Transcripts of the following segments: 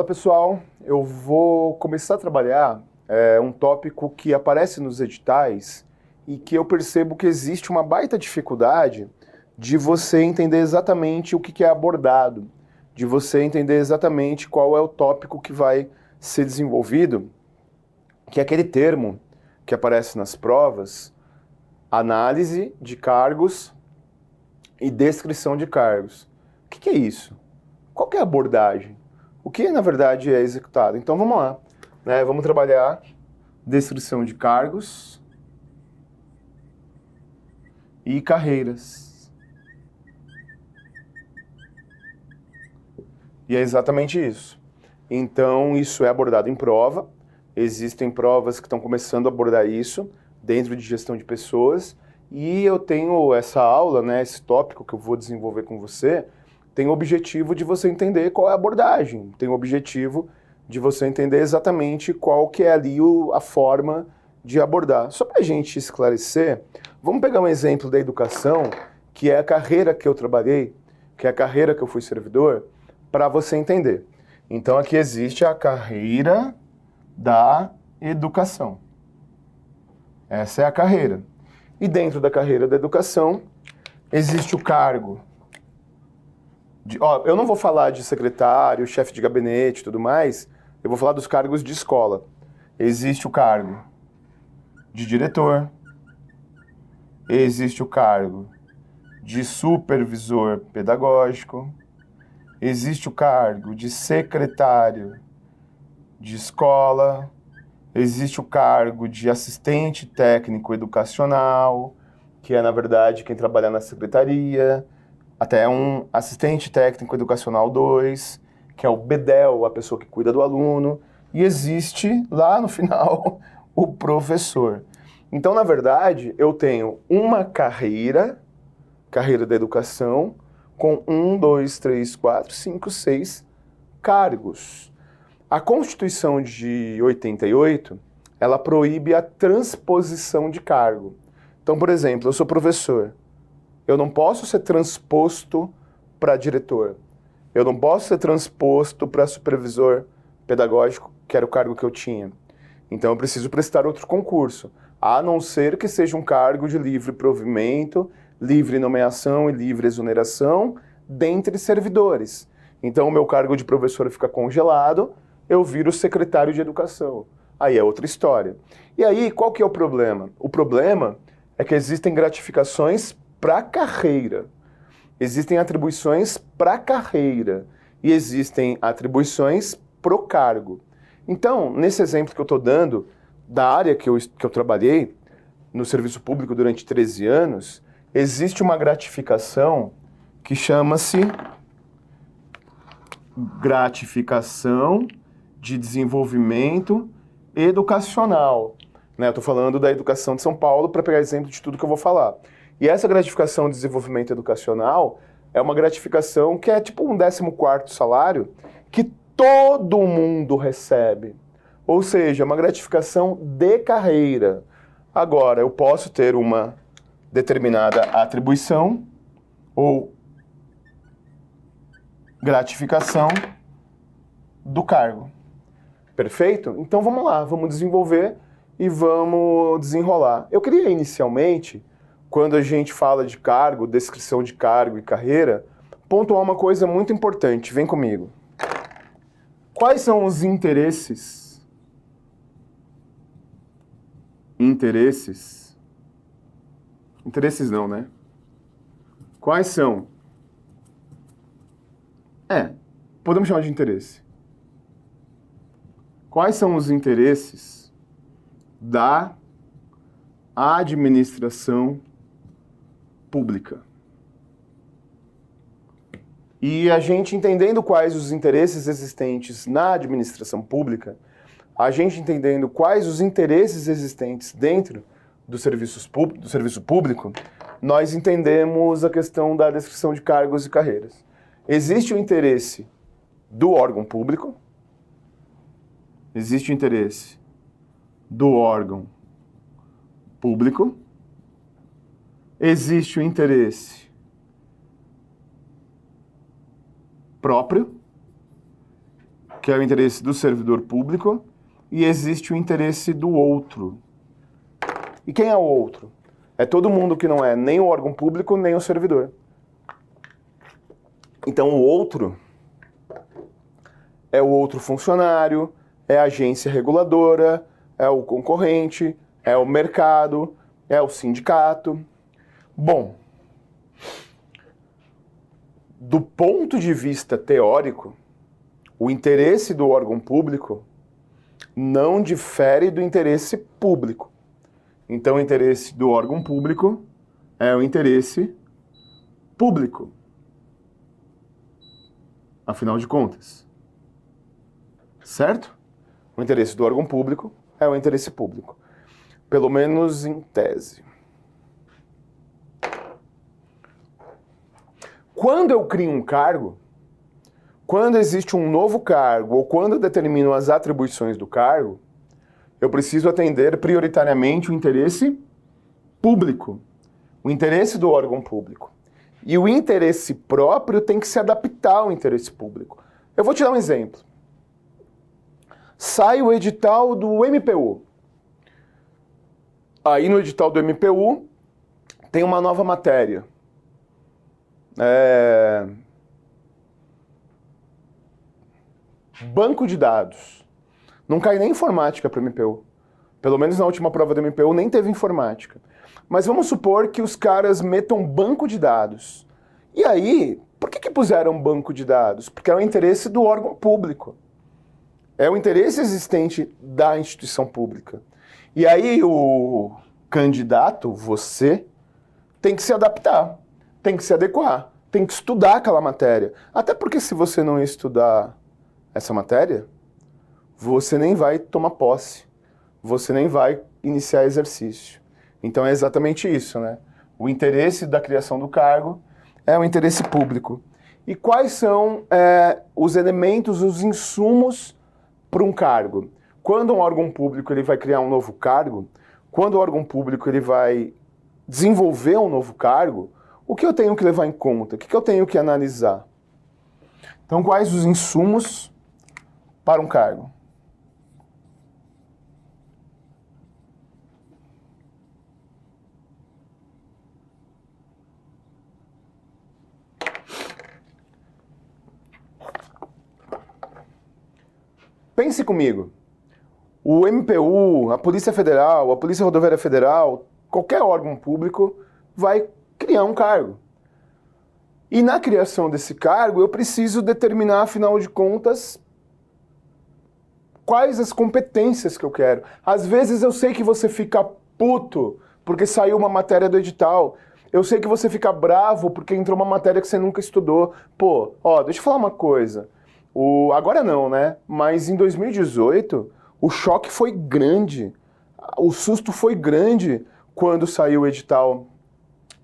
Fala pessoal, eu vou começar a trabalhar um tópico que aparece nos editais e que eu percebo que existe uma baita dificuldade de você entender exatamente o que é abordado, de você entender exatamente qual é o tópico que vai ser desenvolvido, que é aquele termo que aparece nas provas, análise de cargos e descrição de cargos. O que é isso? Qual que é a abordagem? O que, na verdade, é executado? Então, vamos lá. Vamos trabalhar descrição de cargos e carreiras. E é exatamente isso. Então, isso é abordado em prova. Existem provas que estão começando a abordar isso dentro de gestão de pessoas. E eu tenho essa aula, esse tópico que eu vou desenvolver com você, tem o objetivo de você entender qual é a abordagem, tem o objetivo de você entender exatamente qual que é ali a forma de abordar. Só para a gente esclarecer, vamos pegar um exemplo da educação, que é a carreira que eu trabalhei, que é a carreira que eu fui servidor, para você entender. Então aqui existe a carreira da educação. Essa é a carreira. E dentro da carreira da educação, existe o cargo. Eu não vou falar de secretário, chefe de gabinete e tudo mais, eu vou falar dos cargos de escola. Existe o cargo de diretor, existe o cargo de supervisor pedagógico, existe o cargo de secretário de escola, existe o cargo de assistente técnico educacional, que é, na verdade, quem trabalha na secretaria, até um assistente técnico educacional 2, que é o BEDEL, a pessoa que cuida do aluno, e existe, lá no final, o professor. Então, na verdade, eu tenho uma carreira da educação, com 1, 2, 3, 4, 5, 6 cargos. A Constituição de 88, ela proíbe a transposição de cargo. Então, por exemplo, eu sou professor. Eu não posso ser transposto para diretor. Eu não posso ser transposto para supervisor pedagógico, que era o cargo que eu tinha. Então eu preciso prestar outro concurso, a não ser que seja um cargo de livre provimento, livre nomeação e livre exoneração dentre servidores. Então o meu cargo de professor fica congelado, eu viro secretário de educação. Aí é outra história. E aí, qual que é o problema? O problema é que existem gratificações para carreira. Existem atribuições para carreira e existem atribuições pro cargo. Então, nesse exemplo que eu estou dando, da área que eu trabalhei, no serviço público durante 13 anos, existe uma gratificação que chama-se gratificação de desenvolvimento educacional. Eu estou falando da educação de São Paulo para pegar exemplo de tudo que eu vou falar. E essa gratificação de desenvolvimento educacional é uma gratificação que é tipo um 14º salário que todo mundo recebe. Ou seja, uma gratificação de carreira. Agora, eu posso ter uma determinada atribuição ou gratificação do cargo. Perfeito? Então vamos lá, vamos desenvolver e vamos desenrolar. Eu queria inicialmente, quando a gente fala de cargo, descrição de cargo e carreira, pontuar uma coisa muito importante. Vem comigo. Quais são os interesses? Interesses não, né? Quais são? Podemos chamar de interesse. Quais são os interesses da administração pública? E a gente entendendo quais os interesses existentes na administração pública, a gente entendendo quais os interesses existentes dentro do serviço público, nós entendemos a questão da descrição de cargos e carreiras. Existe o interesse do órgão público, existe o interesse do órgão público, existe o interesse próprio que é o interesse do servidor público, e existe o interesse do outro. E quem é o outro? É todo mundo que não é nem o órgão público, nem o servidor. Então o outro é o outro funcionário, é a agência reguladora, é o concorrente, é o mercado, é o sindicato. Bom, do ponto de vista teórico, o interesse do órgão público não difere do interesse público. Então, o interesse do órgão público é o interesse público. Afinal de contas. Certo? O interesse do órgão público é o interesse público. Pelo menos em tese. Quando eu crio um cargo, quando existe um novo cargo ou quando eu determino as atribuições do cargo, eu preciso atender prioritariamente o interesse público, o interesse do órgão público. E o interesse próprio tem que se adaptar ao interesse público. Eu vou te dar um exemplo. Sai o edital do MPU. Aí no edital do MPU tem uma nova matéria. Banco de dados. Não cai nem informática para o MPU. Pelo menos na última prova do MPU nem teve informática. Mas vamos supor que os caras metam banco de dados. E aí, por que puseram banco de dados? Porque é o interesse do órgão público. É o interesse existente da instituição pública. E aí o candidato, você, tem que se adaptar, tem que se adequar, tem que estudar aquela matéria. Até porque se você não estudar essa matéria, você nem vai tomar posse, você nem vai iniciar exercício. Então é exatamente isso, né? O interesse da criação do cargo é o interesse público. E quais são os elementos, os insumos para um cargo? Quando um órgão público ele vai criar um novo cargo, quando o órgão público ele vai desenvolver um novo cargo, o que eu tenho que levar em conta? O que eu tenho que analisar? Então, quais os insumos para um cargo? Pense comigo. O MPU, a Polícia Federal, a Polícia Rodoviária Federal, qualquer órgão público vai criar um cargo. E na criação desse cargo, eu preciso determinar, afinal de contas, quais as competências que eu quero. Às vezes eu sei que você fica puto porque saiu uma matéria do edital. Eu sei que você fica bravo porque entrou uma matéria que você nunca estudou. Pô, ó, deixa eu falar uma coisa. Agora não, né? Mas em 2018, o choque foi grande. O susto foi grande quando saiu o edital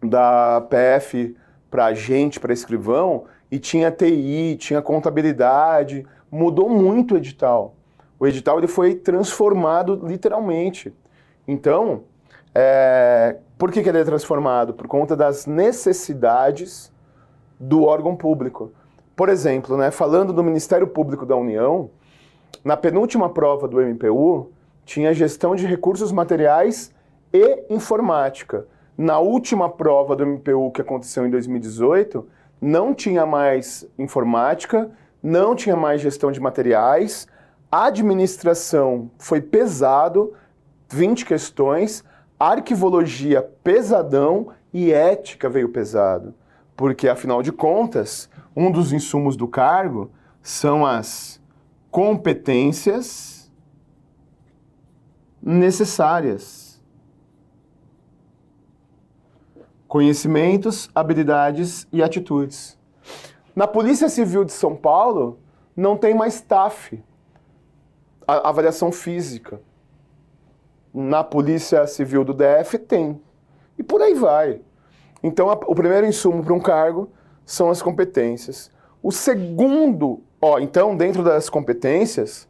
da PF para gente, para escrivão, e tinha TI, tinha contabilidade. Mudou muito o edital. O edital ele foi transformado literalmente. Então, por que ele é transformado? Por conta das necessidades do órgão público. Por exemplo, né, falando do Ministério Público da União, na penúltima prova do MPU, tinha gestão de recursos materiais e informática. Na última prova do MPU, que aconteceu em 2018, não tinha mais informática, não tinha mais gestão de materiais, a administração foi pesado, 20 questões, arquivologia pesadão e ética veio pesado. Porque, afinal de contas, um dos insumos do cargo são as competências necessárias. Conhecimentos, habilidades e atitudes. Na Polícia Civil de São Paulo, não tem mais TAF, a avaliação física. Na Polícia Civil do DF tem. E por aí vai. Então, o primeiro insumo para um cargo são as competências. O segundo, então, dentro das competências,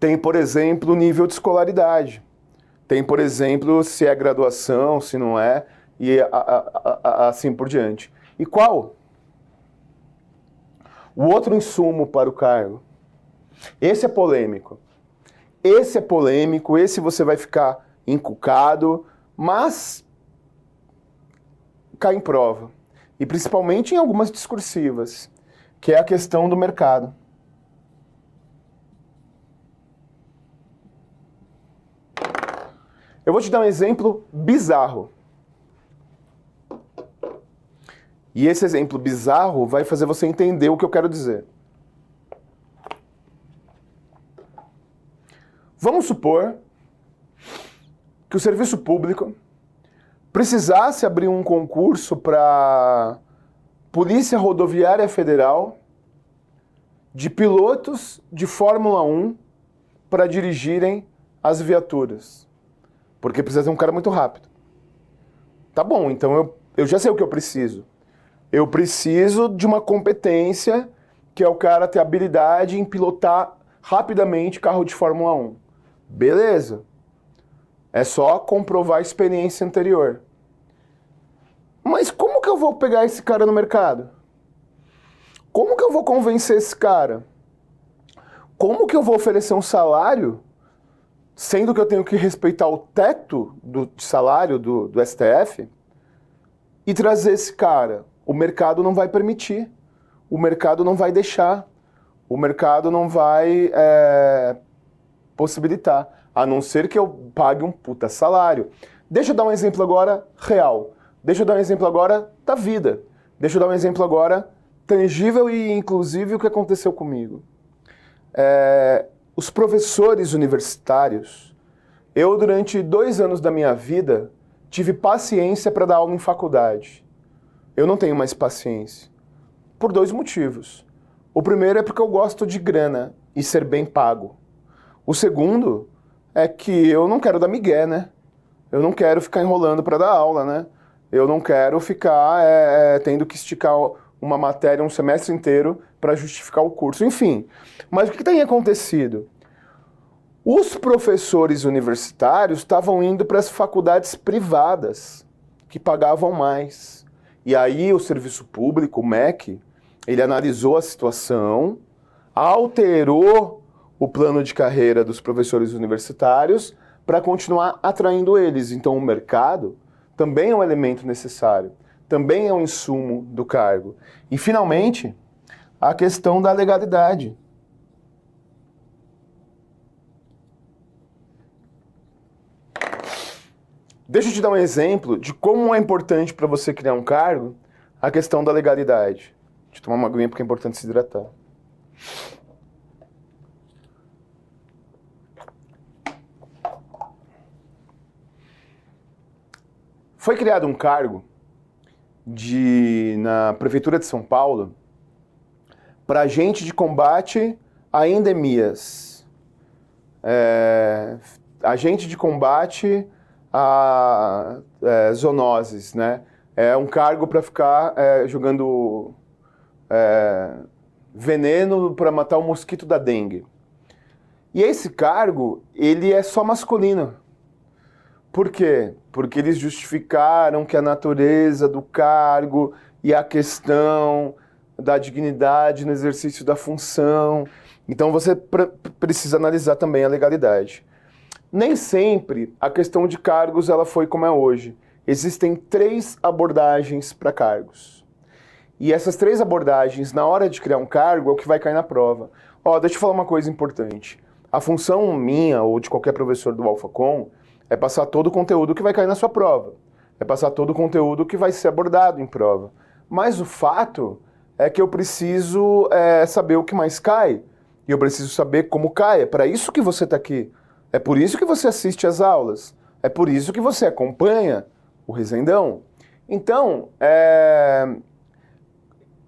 tem, por exemplo, o nível de escolaridade. Tem, por exemplo, se é graduação, se não é, e assim por diante. E qual? O outro insumo para o cargo? Esse é polêmico. Esse é polêmico, esse você vai ficar encucado, mas cai em prova. E principalmente em algumas discursivas, que é a questão do mercado. Eu vou te dar um exemplo bizarro. E esse exemplo bizarro vai fazer você entender o que eu quero dizer. Vamos supor que o serviço público precisasse abrir um concurso para Polícia Rodoviária Federal de pilotos de Fórmula 1 para dirigirem as viaturas. Porque precisa ser um cara muito rápido. Tá bom, então eu já sei o que eu preciso. Eu preciso de uma competência que é o cara ter habilidade em pilotar rapidamente carro de Fórmula 1. Beleza. É só comprovar a experiência anterior. Mas como que eu vou pegar esse cara no mercado? Como que eu vou convencer esse cara? Como que eu vou oferecer um salário, sendo que eu tenho que respeitar o teto de salário do STF, e trazer esse cara? O mercado não vai permitir. O mercado não vai deixar. O mercado não vai possibilitar. A não ser que eu pague um puta salário. Deixa eu dar um exemplo agora real. Deixa eu dar um exemplo agora da vida. Deixa eu dar um exemplo agora tangível e inclusive o que aconteceu comigo. Os professores universitários, eu durante 2 anos da minha vida tive paciência para dar aula em faculdade. Eu não tenho mais paciência. Por 2 motivos. O primeiro é porque eu gosto de grana e ser bem pago. O segundo é que eu não quero dar migué, né? Eu não quero ficar enrolando para dar aula, né? Eu não quero ficar tendo que esticar uma matéria um semestre inteiro para justificar o curso. Enfim, mas o que tem acontecido? Os professores universitários estavam indo para as faculdades privadas, que pagavam mais. E aí o serviço público, o MEC, ele analisou a situação, alterou o plano de carreira dos professores universitários para continuar atraindo eles. Então o mercado também é um elemento necessário, também é um insumo do cargo. E finalmente, a questão da legalidade. Deixa eu te dar um exemplo de como é importante para você criar um cargo a questão da legalidade. Deixa eu tomar uma aguinha porque é importante se hidratar. Foi criado um cargo na Prefeitura de São Paulo para agente de combate a endemias. Agente de combate a zoonoses, né? É um cargo para ficar jogando veneno para matar o mosquito da dengue. E esse cargo, ele é só masculino. Por quê? Porque eles justificaram que a natureza do cargo e a questão da dignidade no exercício da função. Então você precisa analisar também a legalidade. Nem sempre a questão de cargos ela foi como é hoje. Existem 3 abordagens para cargos. E essas 3 abordagens, na hora de criar um cargo, é o que vai cair na prova. Deixa eu falar uma coisa importante. A função minha ou de qualquer professor do AlphaCom é passar todo o conteúdo que vai cair na sua prova. É passar todo o conteúdo que vai ser abordado em prova. Mas o fato é que eu preciso saber o que mais cai. E eu preciso saber como cai. É para isso que você está aqui. É por isso que você assiste às aulas. É por isso que você acompanha o Resendão. Então,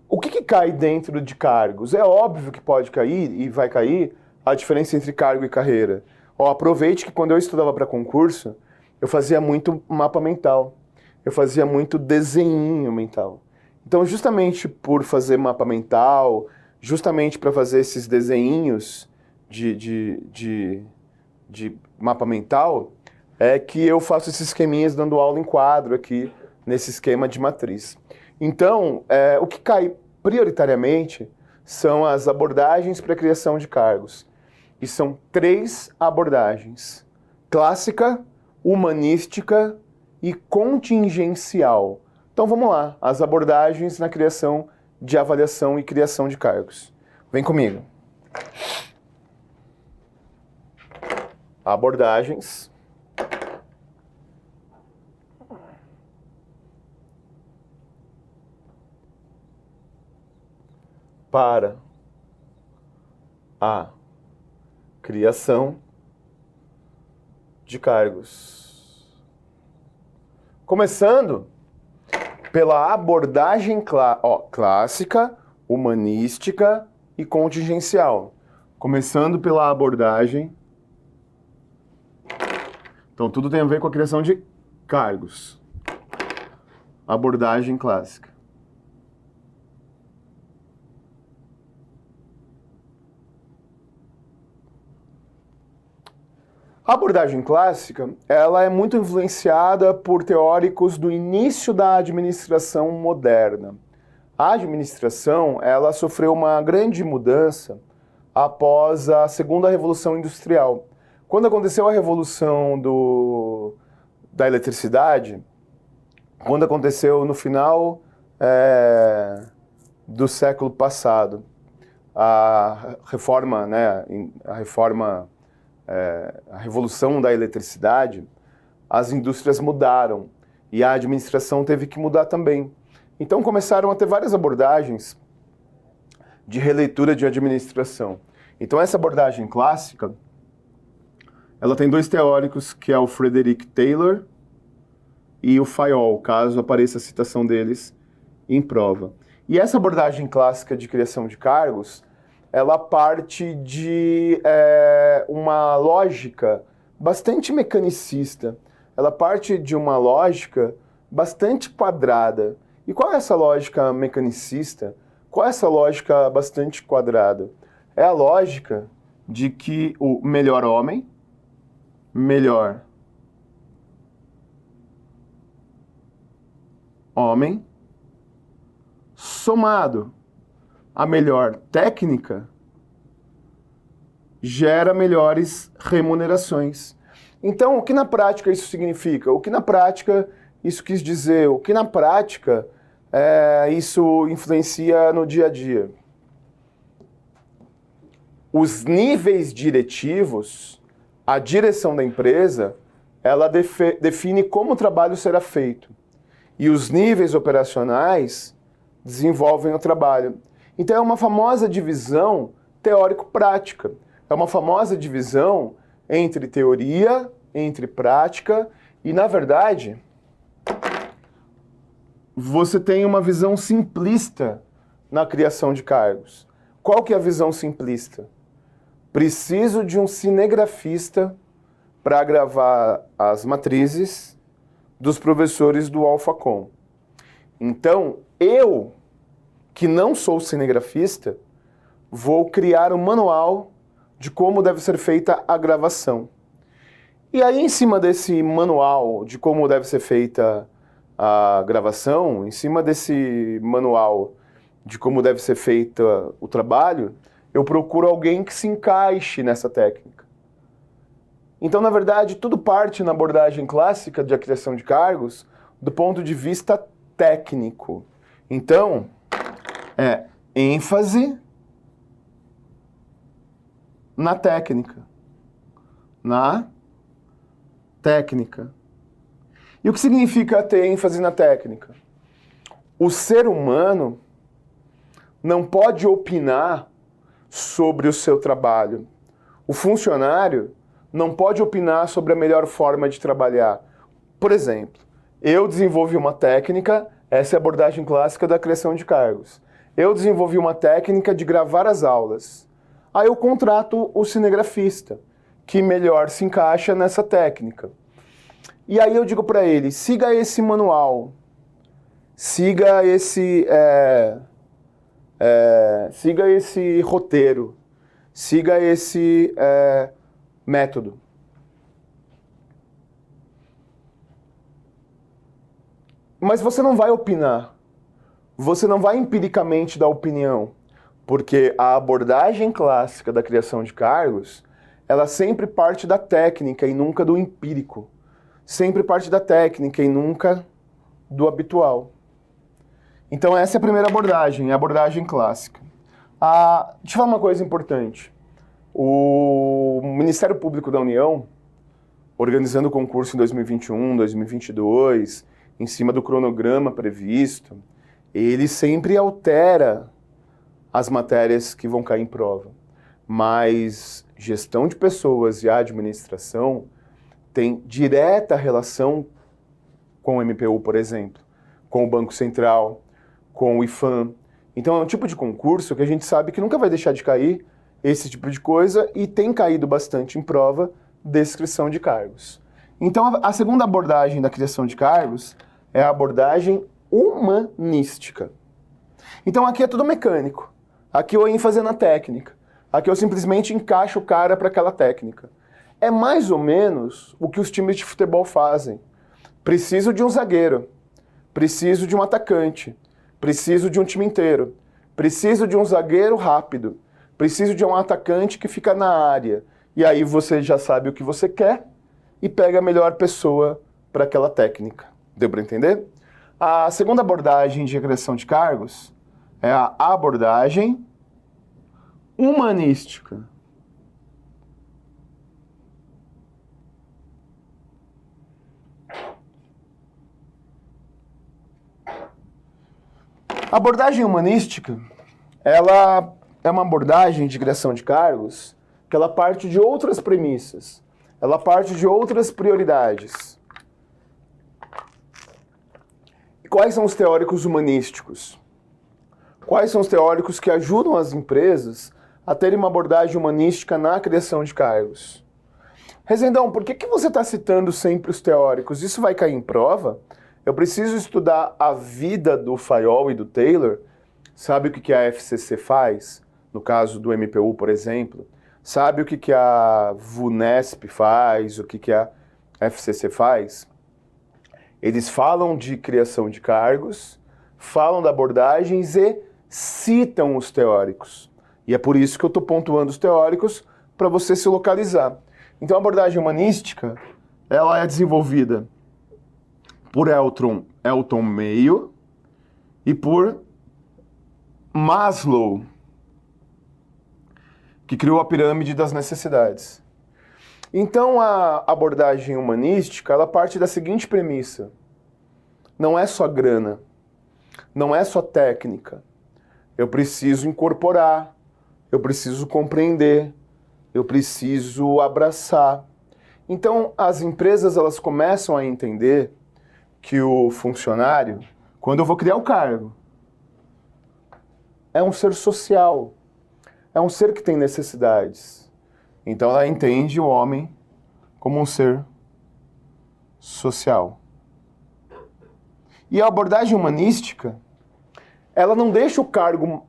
o que cai dentro de cargos? É óbvio que pode cair e vai cair a diferença entre cargo e carreira. Aproveite que quando eu estudava para concurso, eu fazia muito mapa mental. Eu fazia muito desenho mental. Então, justamente por fazer mapa mental, justamente para fazer esses desenhinhos de mapa mental, é que eu faço esses esqueminhas dando aula em quadro aqui, nesse esquema de matriz. Então, o que cai prioritariamente são as abordagens para a criação de cargos. E são 3 abordagens: clássica, humanística e contingencial. Então vamos lá, as abordagens na criação de avaliação e criação de cargos. Vem comigo. Abordagens para a criação de cargos. Começando pela abordagem clássica, humanística e contingencial. Começando pela abordagem. Então, tudo tem a ver com a criação de cargos. Abordagem clássica. A abordagem clássica, ela é muito influenciada por teóricos do início da administração moderna. A administração, ela sofreu uma grande mudança após a Segunda Revolução Industrial. Quando aconteceu a revolução da eletricidade, quando aconteceu no final do século passado, a reforma, a revolução da eletricidade, as indústrias mudaram e a administração teve que mudar também. Então começaram a ter várias abordagens de releitura de administração. Então essa abordagem clássica, ela tem 2 teóricos, que é o Frederick Taylor e o Fayol, caso apareça a citação deles em prova. E essa abordagem clássica de criação de cargos, ela parte de uma lógica bastante mecanicista. Ela parte de uma lógica bastante quadrada. E qual é essa lógica mecanicista? Qual é essa lógica bastante quadrada? É a lógica de que o melhor homem, somado a melhor técnica, gera melhores remunerações. Então, o que na prática isso significa? O que na prática isso quis dizer? O que na prática isso influencia no dia a dia? Os níveis diretivos, a direção da empresa, ela define como o trabalho será feito. E os níveis operacionais desenvolvem o trabalho. Então é uma famosa divisão teórico-prática. É uma famosa divisão entre teoria, entre prática e, na verdade, você tem uma visão simplista na criação de cargos. Qual que é a visão simplista? Preciso de um cinegrafista para gravar as matrizes dos professores do Alphacom. Então, eu, que não sou cinegrafista, vou criar um manual de como deve ser feita a gravação. E aí, em cima desse manual de como deve ser feita a gravação, em cima desse manual de como deve ser feito o trabalho, eu procuro alguém que se encaixe nessa técnica. Então, na verdade, tudo parte na abordagem clássica de criação de cargos do ponto de vista técnico. Então, é ênfase na técnica. Na técnica. E o que significa ter ênfase na técnica? O ser humano não pode opinar sobre o seu trabalho. O funcionário não pode opinar sobre a melhor forma de trabalhar. Por exemplo, eu desenvolvi uma técnica, essa é a abordagem clássica da criação de cargos. Eu desenvolvi uma técnica de gravar as aulas. Aí eu contrato o cinegrafista, que melhor se encaixa nessa técnica. E aí eu digo para ele, siga esse manual, siga esse roteiro, siga esse método. Mas você não vai opinar, você não vai empiricamente dar opinião, Porque a abordagem clássica da criação de cargos, ela sempre parte da técnica e nunca do empírico. Sempre parte da técnica e nunca do habitual. Então essa é a primeira abordagem, a abordagem clássica. Deixa eu falar uma coisa importante. O Ministério Público da União, organizando o concurso em 2021, 2022, em cima do cronograma previsto, ele sempre altera as matérias que vão cair em prova. Mas gestão de pessoas e administração tem direta relação com o MPU, por exemplo, com o Banco Central, com o IFAM. Então é um tipo de concurso que a gente sabe que nunca vai deixar de cair esse tipo de coisa e tem caído bastante em prova descrição de cargos. Então a segunda abordagem da criação de cargos é a abordagem humanística. Então aqui é tudo mecânico. Aqui eu ênfase na técnica. Aqui eu simplesmente encaixo o cara para aquela técnica. É mais ou menos o que os times de futebol fazem. Preciso de um zagueiro, preciso de um atacante, preciso de um time inteiro, preciso de um zagueiro rápido, preciso de um atacante que fica na área. E aí você já sabe o que você quer e pega a melhor pessoa para aquela técnica. Deu para entender? A segunda abordagem de criação de cargos é a abordagem humanística. A abordagem humanística, ela é uma abordagem de criação de cargos que ela parte de outras premissas, ela parte de outras prioridades. E quais são os teóricos humanísticos? Quais são os teóricos que ajudam as empresas a terem uma abordagem humanística na criação de cargos? Rezendão, por que você está citando sempre os teóricos? Isso vai cair em prova? Eu preciso estudar a vida do Fayol e do Taylor. Sabe o que a FCC faz? No caso do MPU, por exemplo. Sabe o que a VUNESP faz? O que a FCC faz? Eles falam de criação de cargos, falam de abordagens e citam os teóricos. E é por isso que eu estou pontuando os teóricos para você se localizar. Então a abordagem humanística, ela é desenvolvida por Elton Mayo e por Maslow, que criou a pirâmide das necessidades. Então a abordagem humanística, ela parte da seguinte premissa: não é só grana, não é só técnica. Eu preciso incorporar, eu preciso compreender, eu preciso abraçar. Então as empresas, elas começam a entender que o funcionário, quando eu vou criar o cargo, é um ser social, é um ser que tem necessidades. Então ela entende o homem como um ser social. E a abordagem humanística, ela não deixa o cargo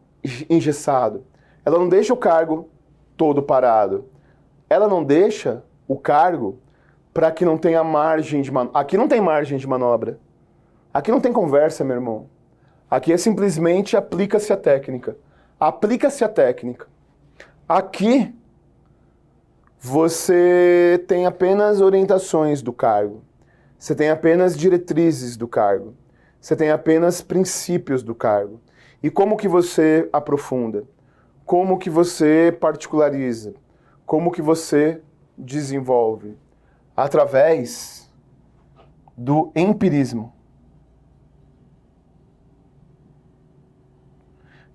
engessado, ela não deixa o cargo todo parado, ela não deixa o cargo para que não tenha margem de manobra. Aqui não tem margem de manobra. Aqui não tem conversa, meu irmão. Aqui é simplesmente aplica-se a técnica. Aplica-se a técnica. Aqui você tem apenas orientações do cargo. Você tem apenas diretrizes do cargo. Você tem apenas princípios do cargo. E como que você aprofunda? Como que você particulariza? Como que você desenvolve? Através do empirismo.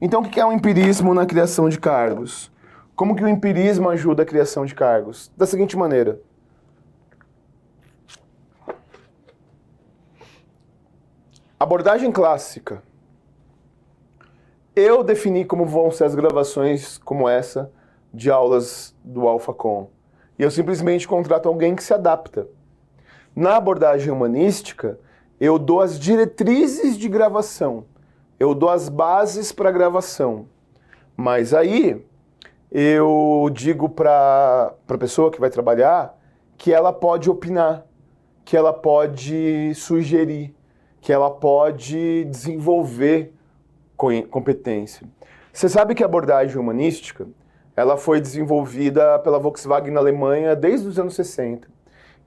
Então, o que é o empirismo na criação de cargos? Como que o empirismo ajuda a criação de cargos? Da seguinte maneira. Abordagem clássica. Eu defini como vão ser as gravações como essa de aulas do AlphaCon. E eu simplesmente contrato alguém que se adapta. Na abordagem humanística, eu dou as diretrizes de gravação. Eu dou as bases para a gravação. Mas aí, eu digo para a pessoa que vai trabalhar que ela pode opinar, que ela pode sugerir, que ela pode desenvolver competência. Você sabe que a abordagem humanística, ela foi desenvolvida pela Volkswagen na Alemanha desde os anos 60.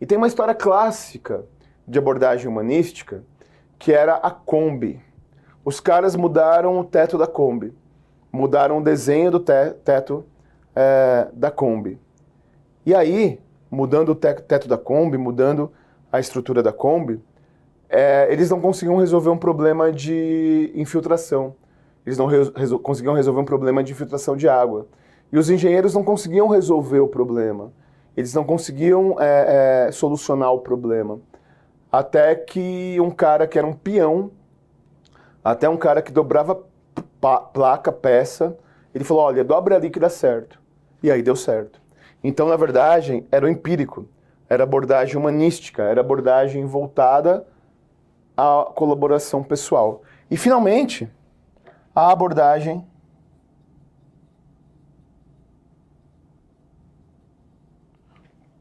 E tem uma história clássica de abordagem humanística, que era a Kombi. Os caras mudaram o teto da Kombi, mudaram o desenho do teto da Kombi. E aí, mudando o teto da Kombi, mudando a estrutura da Kombi, eles não conseguiam resolver um problema de infiltração. Eles não conseguiam resolver um problema de infiltração de água. E os engenheiros não conseguiam resolver o problema. Eles não conseguiam solucionar o problema. Até que um cara que era um peão, até um cara que dobrava placa, peça, ele falou, olha, dobra ali que dá certo. E aí deu certo. Então, na verdade, era o empírico, era abordagem humanística, era abordagem voltada à colaboração pessoal. E, finalmente, a abordagem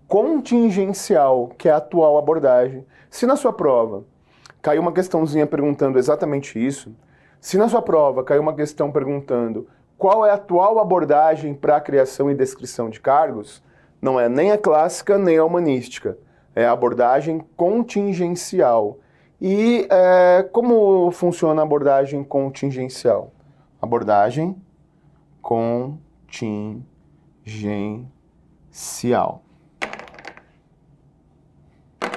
contingencial, que é a atual abordagem. Se na sua prova caiu uma questãozinha perguntando exatamente isso, se na sua prova caiu uma questão perguntando qual é a atual abordagem para a criação e descrição de cargos, não é nem a clássica nem a humanística, é a abordagem contingencial. E como funciona a abordagem contingencial? Abordagem contingencial. A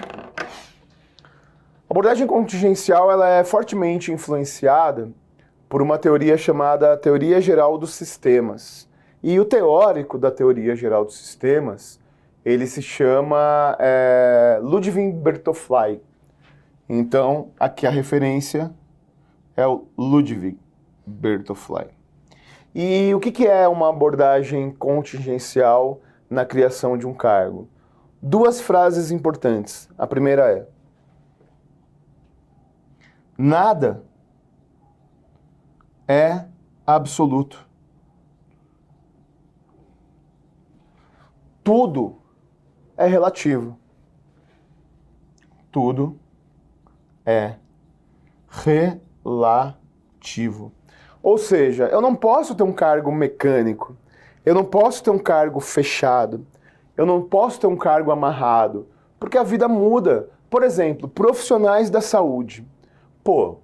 abordagem contingencial ela é fortemente influenciada por uma teoria chamada Teoria Geral dos Sistemas. E o teórico da Teoria Geral dos Sistemas, ele se chama Ludwig Bertolfly. Então, aqui a referência é o Ludwig Bertolfly. E o que é uma abordagem contingencial na criação de um cargo? Duas frases importantes. A primeira é: nada é absoluto. Tudo é relativo. Tudo é relativo. Ou seja, eu não posso ter um cargo mecânico, eu não posso ter um cargo fechado, eu não posso ter um cargo amarrado, porque a vida muda. Por exemplo, profissionais da saúde. Pô,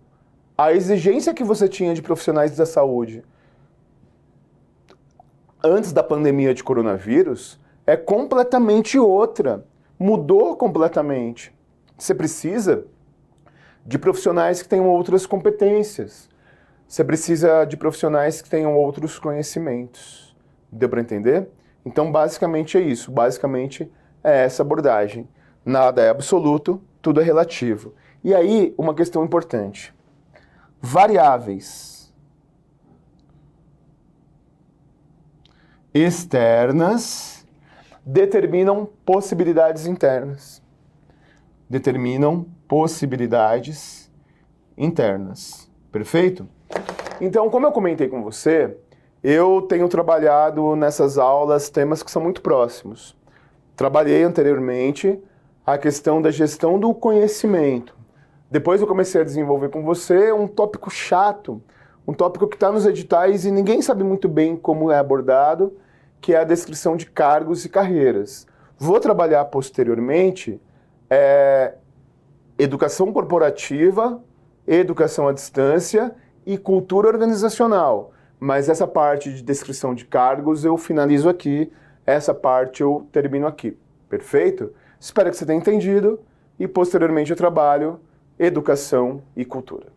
a exigência que você tinha de profissionais da saúde antes da pandemia de coronavírus é completamente outra. Mudou completamente. Você precisa de profissionais que tenham outras competências. Você precisa de profissionais que tenham outros conhecimentos. Deu para entender? Então, basicamente é isso. Basicamente é essa abordagem. Nada é absoluto, tudo é relativo. E aí, uma questão importante. Variáveis externas determinam possibilidades internas. Determinam possibilidades internas. Perfeito? Então, como eu comentei com você, eu tenho trabalhado nessas aulas temas que são muito próximos. Trabalhei anteriormente a questão da gestão do conhecimento. Depois eu comecei a desenvolver com você um tópico chato, um tópico que está nos editais e ninguém sabe muito bem como é abordado, que é a descrição de cargos e carreiras. Vou trabalhar posteriormente educação corporativa, educação à distância e cultura organizacional. Mas essa parte de descrição de cargos eu finalizo aqui, essa parte eu termino aqui. Perfeito? Espero que você tenha entendido e posteriormente eu trabalho educação e cultura.